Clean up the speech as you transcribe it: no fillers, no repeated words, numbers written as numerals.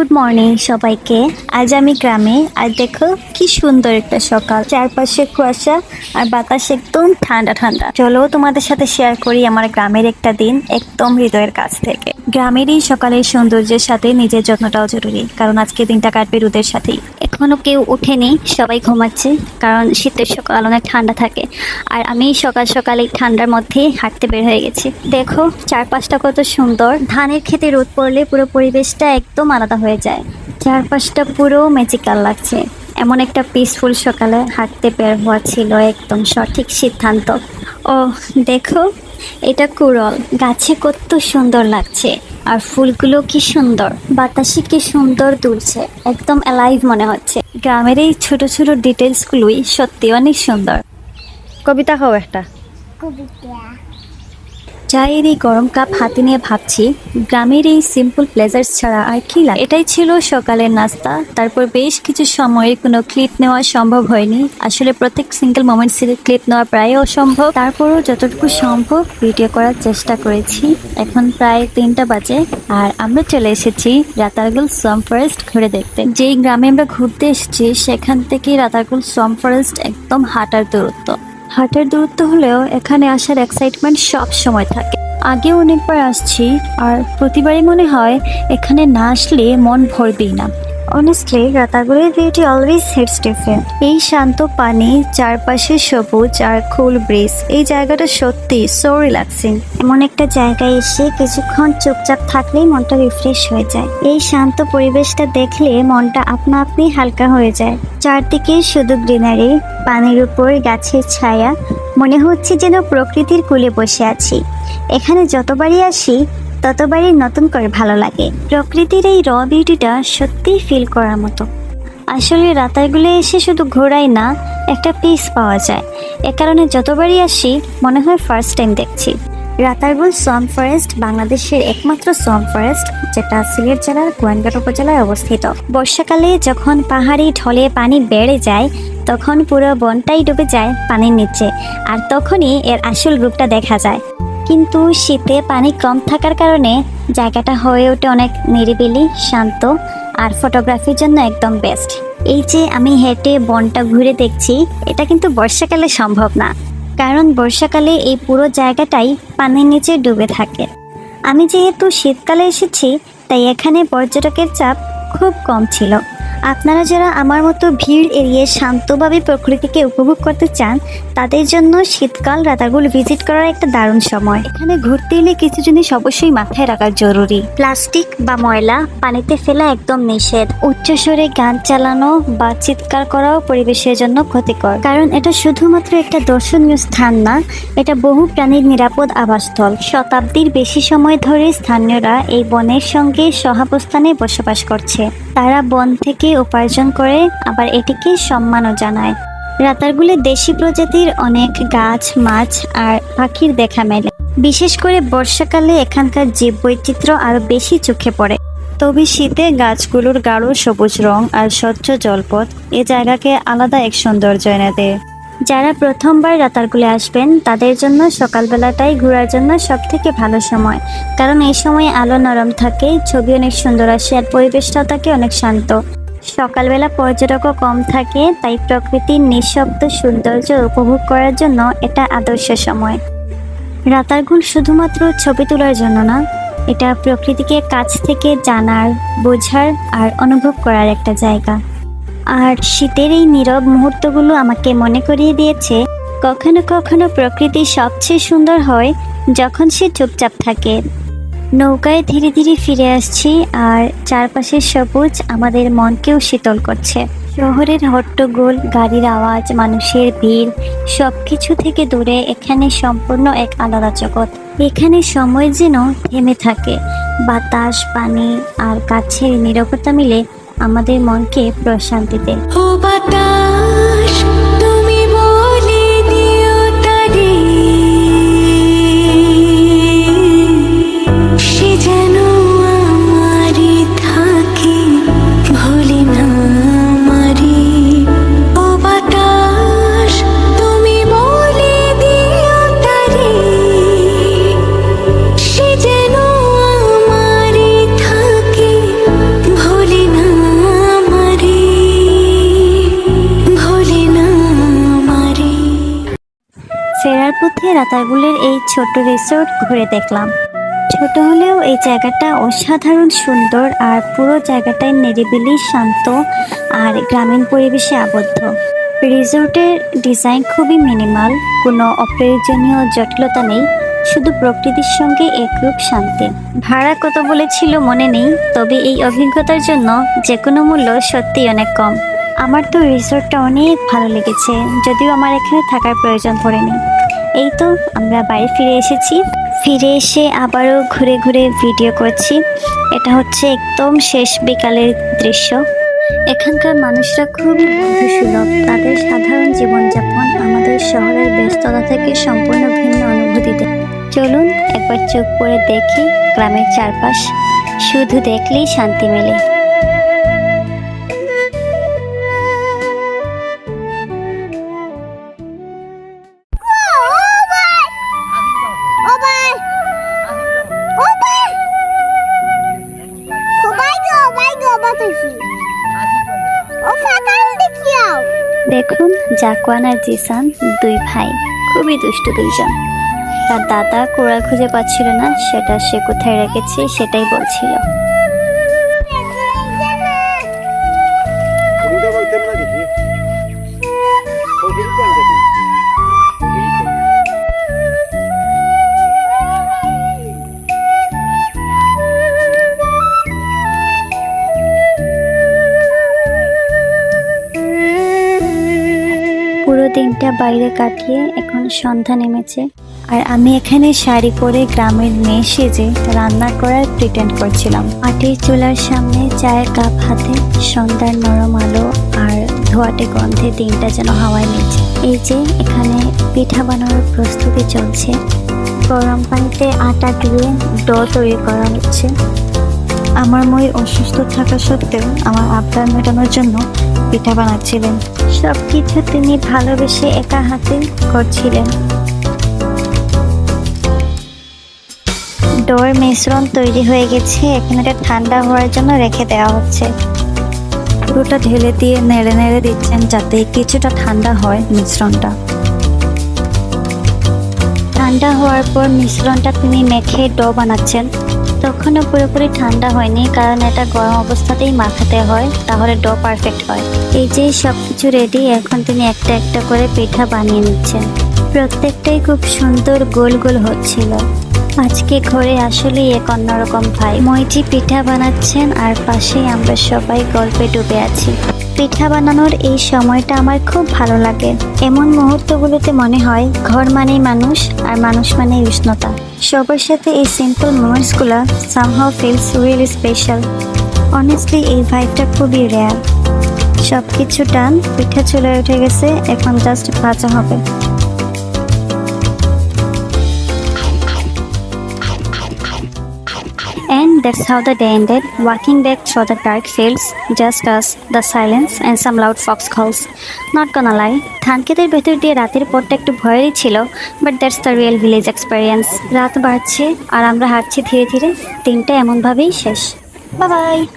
Good morning সবাইকে। আজ আমি গ্রামে, আর দেখো কি সুন্দর একটা সকাল, চারপাশে কুয়াশা আর বাতাস একদম ঠান্ডা ঠান্ডা। চলো তোমাদের সাথে শেয়ার করি আমার গ্রামের একটা দিন একদম হৃদয়ের কাছ থেকে। গ্রামের এই সকালের সৌন্দর্যের সাথে নিজের যত্নটাও জরুরি, কারণ আজকে দিনটা কাটবে রোদের সাথেই। এখনো কেউ ওঠেনি, সবাই ঘুমাচ্ছে, কারণ শীতের সকাল অনেক ঠান্ডা থাকে। আর আমি সকাল সকাল এই ঠান্ডার মধ্যেই হাঁটতে বের হয়ে গেছি। দেখো চারপাশটা কত সুন্দর, ধানের খেতে রোদ পড়লে পুরো পরিবেশটা একদম আলাদা হয়ে যায়। চারপাশটা পুরো ম্যাজিক্যাল লাগছে। এমন একটা পিসফুল সকালে হাঁটতে বের হওয়া ছিল একদম সঠিক সিদ্ধান্ত। ও দেখো, এটা কুড়ল, গাছে কত সুন্দর লাগছে, আর ফুলগুলো কি সুন্দর, বাতাসে কি সুন্দর দুলছে, একদম অ্যালাইভ মনে হচ্ছে। গ্রামের এই ছোট ছোট ডিটেলসগুলোই সত্যি অনেক সুন্দর। কবিতা খাও একটা। চায়ের এই গরম কাপ হাতে নিয়ে ভাবছি গ্রামের এই সিম্পল প্লেজার্স ছাড়া আর কি লাগে। এটাই ছিল সকালের নাস্তা। তারপর বেশ কিছু সময়ের কোনো ক্লিপ নেওয়া সম্ভব হয়নি, আসলে প্রত্যেক সিঙ্গেল মোমেন্টসের ক্লিপ নেওয়া প্রায় অসম্ভব। তারপরও যতটুকু সম্ভব ভিডিও করার চেষ্টা করেছি। এখন প্রায় 3টা বাজে, আর আমরা চলে এসেছি রাতারগুল সোয়াম্প ফরেস্ট ঘুরে দেখতে। যেই গ্রামে আমরা ঘুরতে এসেছি সেখান থেকে রাতারগুল সোয়াম্প ফরেস্ট একদম হাঁটার দূরত্ব হলেও এখানে আসার এক্সাইটমেন্ট সব সময় থাকে। আগে অনেকবার আসছি, আর প্রতিবারই মনে হয় এখানে না আসলে মন ভরবেই না। অনেস্টলি রাতারগুলের বিউটি অলওয়েজ হিটস ডিফারেন্ট। এই শান্ত পানি, চারপাশে সবুজ আর কুল ব্রিজ, এই জায়গাটা সত্যি সো রিল্যাক্সিং। এমন একটা জায়গায় এসে কিছুক্ষণ চুপচাপ থাকলেই মনটা রিফ্রেশ হয়ে যায়। এই শান্ত পরিবেশটা দেখলে মনটা আপনা আপনি হালকা হয়ে যায়। চারদিকে শুধু গ্রিনারি, পানির উপর গাছের ছায়া, মনে হচ্ছে যেন প্রকৃতির কোলে বসে আছি। এখানে যতবারই আসি ততবারই নতুন করে ভালো লাগে। প্রকৃতির এই র বিউটিটা সত্যিই ফিল করার মতো। আসলে রাতারগুলে এসে শুধু ঘোরাই না, একটা পিস পাওয়া যায়। এ কারণে যতবারই আসি মনে হয় ফার্স্ট টাইম দেখছি। রাতারগুল সোয়াম্প ফরেস্ট বাংলাদেশের একমাত্র সোয়াম্প ফরেস্ট, যেটা সিলেট জেলার গোয়েনঘাট উপজেলায় অবস্থিত। বর্ষাকালে যখন পাহাড়ি ঢলে পানি বেড়ে যায় তখন পুরো বনটাই ডুবে যায় পানির নিচে, আর তখনই এর আসল রূপটা দেখা যায়। কিন্তু শীতে পানি কম থাকার কারণে জায়গাটা হয়ে ওঠে অনেক নিরিবিলি, শান্ত, আর ফটোগ্রাফির জন্য একদম বেস্ট। এই যে আমি হেঁটে বনটা ঘুরে দেখছি, এটা কিন্তু বর্ষাকালে সম্ভব না, কারণ বর্ষাকালে এই পুরো জায়গাটাই পানির নিচে ডুবে থাকে। আমি যেহেতু শীতকালে এসেছি, তাই এখানে পর্যটকের চাপ খুব কম ছিল। আপনারা যারা আমার মতো ভিড় এড়িয়ে শান্তভাবে প্রকৃতিকে উপভোগ করতে চান, তাদের জন্য শীতকাল রাতারগুল ভিজিট করার একটা দারুণ সময়। এখানে ঘুরতে এলে কিছু জিনিস অবশ্যই মাথায় রাখা জরুরি। প্লাস্টিক বা ময়লা পানিতে ফেলা একদম নিষেধ। উচ্চস্বরে গান চালানো বা চিৎকার করাও পরিবেশের জন্য ক্ষতিকর, কারণ এটা শুধুমাত্র একটা দর্শনীয় স্থান না, এটা বহু প্রাণীর নিরাপদ আবাসস্থল। শতাব্দীর বেশি সময় ধরে স্থানীয়রা এই বনের সঙ্গে সহাবস্থানে বসবাস করছে। তারা বন থেকে উপার্জন করে, আবার এটিকে সম্মানও জানায়। রাতারগুলে দেশি প্রজাতির অনেক গাছ, মাছ আর পাখির দেখা মেলে। বিশেষ করে বর্ষাকালে এখানকার জীববৈচিত্র্য আরো বেশি চোখে পড়ে। তবে শীতে গাছগুলোর গাঢ় সবুজ রং আর স্বচ্ছ জলপথ এ জায়গাকে আলাদা এক সৌন্দর্য এনে দেয়। যারা প্রথমবার রাতারগুলে আসবেন তাদের জন্য সকালবেলাটাই ঘোরার জন্য সব থেকে ভালো সময়, কারণ এই সময় আলো নরম থাকে, ছবি অনেক সুন্দর আসে, আর পরিবেশটাও থাকে অনেক শান্ত। সকালবেলা পর্যটকও কম থাকে, তাই প্রকৃতির নিঃশব্দ সৌন্দর্য উপভোগ করার জন্য এটা আদর্শ সময়। রাতারগুল শুধুমাত্র ছবি তোলার জন্য না, এটা প্রকৃতিকে কাছ থেকে জানার, বোঝার আর অনুভব করার একটা জায়গা। আর শীতের এই নীরব মুহূর্তগুলো আমাকে মনে করিয়ে দিয়েছে কখনো কখনো প্রকৃতি সবচেয়ে সুন্দর হয় যখন সে চুপচাপ থাকে। নৌকায় ধীরে ধীরে ফিরে আসছি, আর চারপাশের সবুজ আমাদের মনকেও শীতল করছে। শহরের হট্টগোল, গাড়ির আওয়াজ, মানুষের ভিড়, সবকিছু থেকে দূরে এখানে সম্পূর্ণ এক আলাদা জগৎ। এখানে সময় যেন থেমে থাকে। বাতাস, পানি আর গাছের নীরবতা মিলে আমাদের মনকে প্রশান্তি দেয়। ও বাতাস, তুমি বলে দিও তারে, সে যেন আমারই থাকে, ভুলি না আমারে। ও বাতাস, তুমি বলে দিও তারে, সে যেন আমারই থাকে, ভুলি পথে রাতারগুলের এই ছোট্ট রিসোর্ট ঘুরে দেখলাম। ছোট হলেও এই জায়গাটা অসাধারণ সুন্দর, আর পুরো জায়গাটাই নিরিবিলি, শান্ত আর গ্রামীণ পরিবেশে আবদ্ধ। রিসোর্টের ডিজাইন খুবই মিনিমাল, কোনো অপ্রয়োজনীয় জটিলতা নেই, শুধু প্রকৃতির সঙ্গে একরূপ শান্তি। ভাড়া কত বলেছিল মনে নেই, তবে এই অভিজ্ঞতার জন্য যে কোনো মূল্য সত্যিই অনেক কম। আমার তো রিসোর্টটা অনেক ভালো লেগেছে, যদিও আমার এখানে থাকার প্রয়োজন পড়েনি। এই তো আমরা বাড়ি ফিরে এসেছি। ফিরে এসে আবারও ঘুরে ঘুরে ভিডিও করছি। এটা হচ্ছে একদম শেষ বিকালের দৃশ্য। এখানকার মানুষরা খুবই বন্ধুসুলভ, তাদের সাধারণ জীবনযাপন আমাদের শহরের ব্যস্ততা থেকে সম্পূর্ণ ভিন্ন অনুভূতি দেয়। চলুন একবার চোখ পড়ে দেখি গ্রামের চারপাশ, শুধু দেখলেই শান্তি মেলে। দেখুন, জাকওয়ান আর জিসান দুই ভাই, খুবই দুষ্টু দুইজন। তার দাদা কোড়াল খুঁজে পাচ্ছিল না, সেটা সে কোথায় রেখেছে সেটাই বলছিল। পুরো দিনটা বাইরে কাটিয়ে এখন সন্ধ্যা নেমেছে, আর আমি এখানে শাড়ি পরে গ্রামের মেয়ে সেজে রান্না করার প্রিটেন্ড করছিলাম। মাটির চুলার সামনে চায়ের কাপ হাতে, সন্ধ্যার নরম আলো আর ধোঁয়াটে গন্ধে দিনটা যেন হাওয়ায় মিলছে। এই যে এখানে পিঠা বানানোর প্রস্তুতি চলছে। গরম পানিতে আটা দিয়ে ডো তৈরি করা হচ্ছে। আমার মই অসুস্থ থাকা সত্ত্বেও আমার আবদার মেটানোর জন্য পিঠা বানাচ্ছিলেন। সবকিছু তিনি ভালোবেসে একা হাতে করছিলেন। ডোর মিশ্রণ তৈরি হয়ে গেছে, এখন এটা ঠান্ডা হওয়ার জন্য রেখে দেওয়া হচ্ছে। পুরোটা ঢেলে দিয়ে নেড়ে নেড়ে দিচ্ছেন যাতে কিছুটা ঠান্ডা হয় মিশ্রণটা। ঠান্ডা হওয়ার পর মিশ্রণটা তিনি মেখে ডো বানাচ্ছেন। তখনও পুরোপুরি ঠান্ডা হয়নি, কারণ এটা গরম অবস্থাতেই মাখাতে হয়, তাহলে ডো পারফেক্ট হয়। এই যে সবকিছু রেডি, এখন তিনি একটা একটা করে পিঠা বানিয়ে নিচ্ছেন। প্রত্যেকটাই খুব সুন্দর গোল গোল হচ্ছিল। আজকে ঘরে আসলেই এক অন্যরকম ভাই। মইটি পিঠা বানাচ্ছেন আর পাশেই আমরা সবাই গল্পে ডুবে আছি। পিঠা বানানোর এই সময়টা আমার খুব ভালো লাগে। এমন মুহূর্তগুলোতে মনে হয় ঘর মানেই মানুষ, আর মানুষ মানেই উষ্ণতা। সবার সাথে এই সিম্পল মোমেন্টসগুলো somehow feels really special. Honestly এই ভাইবটা খুবই রেয়ার। সব কিছু ডান, পিঠা চুলায় উঠে গেছে, এখন জাস্ট ভাজা হবে। And that's how the day ended, walking back through the dark fields, just us, the silence and some loud fox calls. Not gonna lie, ধানক্ষেতের ভেতর দিয়ে রাতের পথটা একটু ভয়েরই ছিল, but that's the real village experience. রাত বাড়ছে আর আমরা হাঁটছি ধীরে ধীরে, দিনটা এমনভাবেই শেষ। Bye bye.